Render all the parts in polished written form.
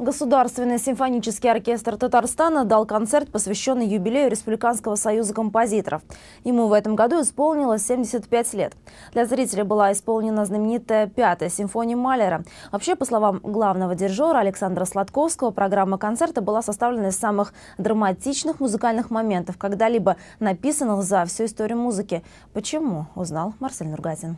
Государственный симфонический оркестр Татарстана дал концерт, посвященный юбилею Республиканского союза композиторов. Ему в этом году исполнилось 75 лет. Для зрителей была исполнена знаменитая «Пятая симфония Малера». Вообще, по словам главного дирижера Александра Сладковского, программа концерта была составлена из самых драматичных музыкальных моментов, когда-либо написанных за всю историю музыки. Почему? Узнал Марсель Нургатин.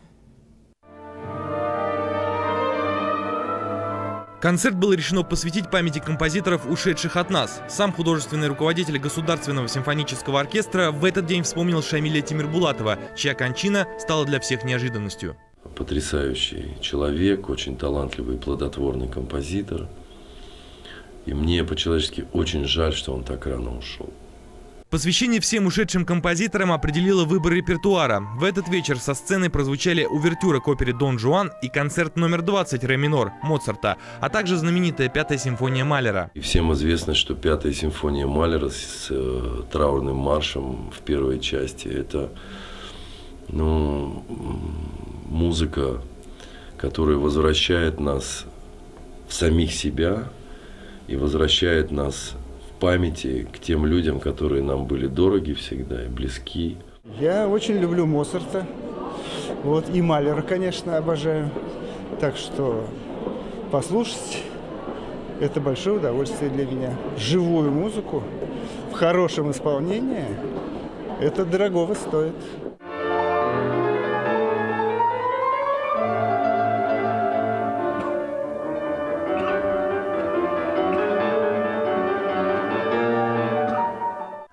Концерт было решено посвятить памяти композиторов, ушедших от нас. Сам художественный руководитель Государственного симфонического оркестра в этот день вспомнил Шамиля Тимирбулатова, чья кончина стала для всех неожиданностью. Потрясающий человек, очень талантливый и плодотворный композитор. И мне по-человечески очень жаль, что он так рано ушел. Посвящение всем ушедшим композиторам определило выбор репертуара. В этот вечер со сцены прозвучали увертюра к опере «Дон Жуан» и концерт номер 20 «Ре минор» Моцарта, а также знаменитая «Пятая симфония Малера. И всем известно, что «Пятая симфония Малера» с траурным маршем в первой части – это музыка, которая возвращает нас в самих себя и возвращает нас в памяти к тем людям, которые нам были дороги всегда и близки. Я очень люблю Моцарта, и Малера, конечно, обожаю. Так что послушать – это большое удовольствие для меня. Живую музыку в хорошем исполнении – это дорогого стоит.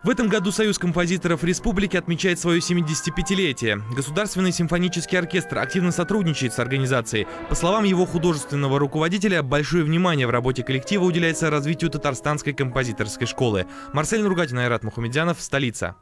В этом году Союз композиторов Республики отмечает свое 75-летие. Государственный симфонический оркестр активно сотрудничает с организацией. По словам его художественного руководителя, большое внимание в работе коллектива уделяется развитию татарстанской композиторской школы. Марсель Нургатин, Айрат Мухамедзянов, столица.